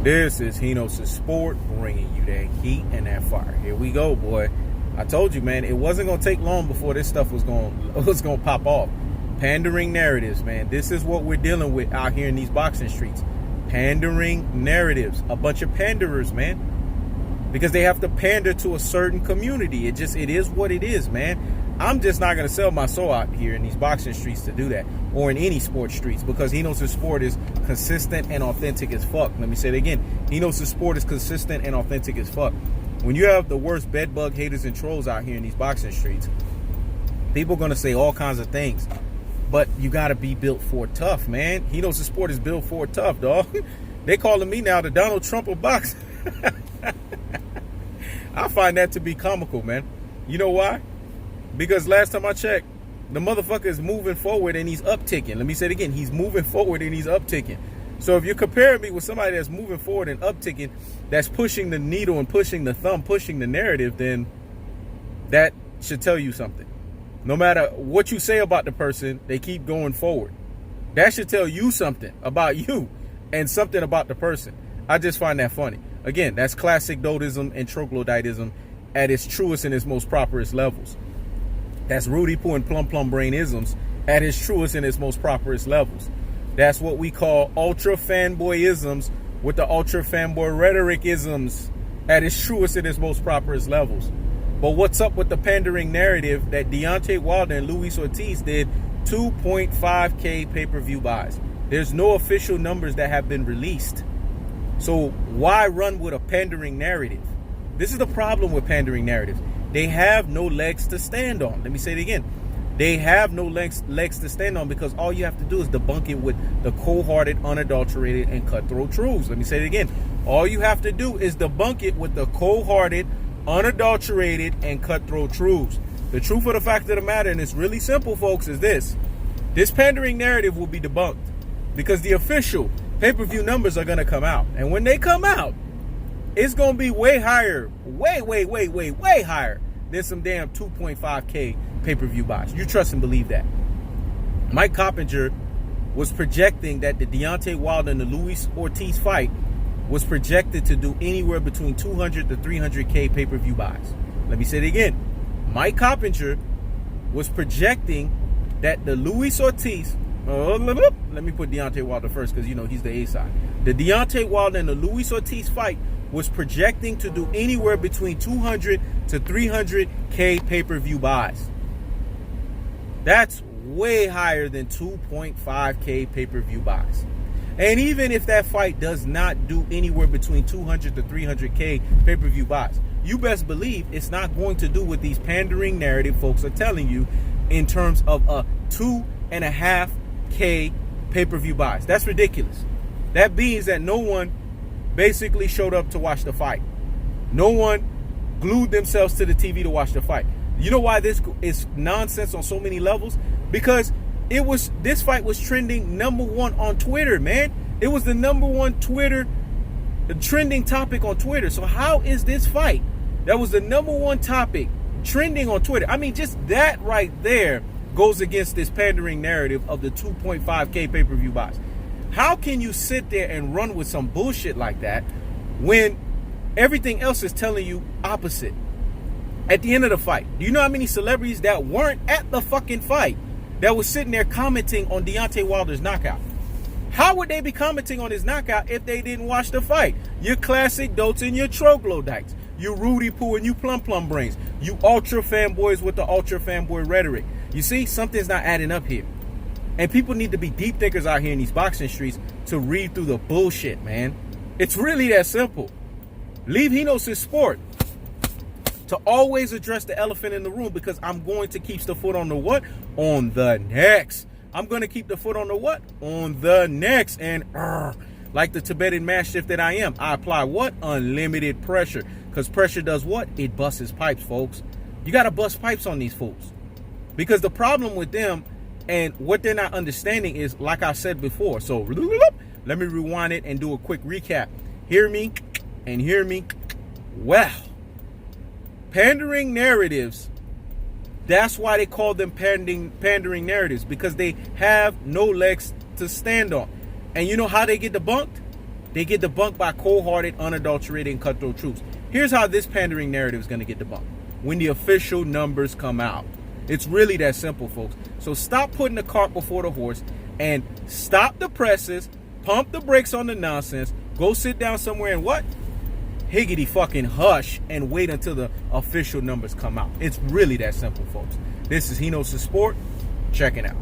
This is Henos' Sport, bringing you that heat and that fire. Here we go, boy. I told you, man, it wasn't going to take long before this stuff was going to pop off. Pandering narratives, man. This is what we're dealing with out here in these boxing streets. Pandering narratives. A bunch of panderers, man. Because they have to pander to a certain community. It is what it is, man. I'm just not going to sell my soul out here in these boxing streets to do that. Or in any sports streets. Because Henos' Sport is consistent and authentic as fuck. Let me say it again. Henos' Sport is consistent and authentic as fuck. When you have the worst bedbug haters and trolls out here in these boxing streets, people are going to say all kinds of things. But you got to be built for tough, man. Henos' Sport is built for tough, dog. They calling me now the Donald Trump of boxing. I find that to be comical, man. You know why? Because last time I checked, the motherfucker is moving forward and he's upticking. Let me say it again. He's moving forward and he's upticking. So if you're comparing me with somebody that's moving forward and upticking, that's pushing the needle and pushing the thumb, pushing the narrative, then that should tell you something. No matter what you say about the person, they keep going forward. That should tell you something about you and something about the person. I just find that funny. Again, that's classic dodism and troglodytism at its truest and its most properest levels. That's Rudy Poo and Plum Brain-isms at its truest and its most properest levels. That's what we call ultra fanboyisms with the ultra fanboy rhetoric-isms at its truest and its most properest levels. But what's up with the pandering narrative that Deontay Wilder and Luis Ortiz did 2.5K pay-per-view buys? There's no official numbers that have been released. So why run with a pandering narrative? This is the problem with pandering narratives. They have no legs to stand on. Let me say it again. They have no legs to stand on because all you have to do is debunk it with the cold-hearted, unadulterated, and cutthroat truths. Let me say it again. All you have to do is debunk it with the cold-hearted, unadulterated, and cutthroat truths. The truth of the fact of the matter, and it's really simple, folks, is this. This pandering narrative will be debunked because the official pay-per-view numbers are going to come out. And when they come out, it's going to be way higher, way higher than some damn 2.5K pay-per-view buys. You trust and believe that. Mike Coppinger was projecting that the Deontay Wilder and the Luis Ortiz fight was projected to do anywhere between 200 to 300K pay-per-view buys. Let me say it again. Mike Coppinger was projecting that the Luis Ortiz, let me put Deontay Wilder first because, you know, he's the A side. The Deontay Wilder and the Luis Ortiz fight was projecting to do anywhere between 200 to 300K pay-per-view buys. That's way higher than 2.5K pay-per-view buys. And even if that fight does not do anywhere between 200 to 300K pay-per-view buys, you best believe it's not going to do what these pandering narrative folks are telling you in terms of a 2.5K pay-per-view buys. That's ridiculous. That means that no one basically showed up to watch the fight. No one glued themselves to the TV to watch the fight. You know why this is nonsense on so many levels? Because this fight was trending #1 on Twitter, man. It was the #1 trending topic on Twitter. So how is this fight that was the #1 topic trending on Twitter? I mean, just that right there goes against this pandering narrative of the 2.5K pay-per-view buys. How can you sit there and run with some bullshit like that when everything else is telling you opposite? At the end of the fight, do you know how many celebrities that weren't at the fucking fight that was sitting there commenting on Deontay Wilder's knockout? How would they be commenting on his knockout if they didn't watch the fight? You classic dotes and your troglodytes. You Rudy Poo and you Plum Brains. You ultra fanboys with the ultra fanboy rhetoric. You see, something's not adding up here. And people need to be deep thinkers out here in these boxing streets to read through the bullshit, man. It's really that simple. Leave Henos' Sport to always address the elephant in the room because I'm going to keep the foot on the what? On the necks. I'm going to keep the foot on the what? On the necks. And like the Tibetan Mastiff that I am, I apply what? Unlimited pressure. Because pressure does what? It busts pipes, folks. You got to bust pipes on these fools. Because the problem with them and what they're not understanding is, like I said before. So let me rewind it and do a quick recap. Hear me and hear me well. Pandering narratives, that's why they call them pandering narratives, because they have no legs to stand on. And you know how they get debunked? They get debunked by cold-hearted, unadulterated, and cutthroat troops. Here's how this pandering narrative is going to get debunked. When the official numbers come out. It's really that simple, folks. So stop putting the cart before the horse and stop the presses, pump the brakes on the nonsense, go sit down somewhere and what? Higgity fucking hush and wait until the official numbers come out. It's really that simple, folks. This is He Knows the Sport. Check it out.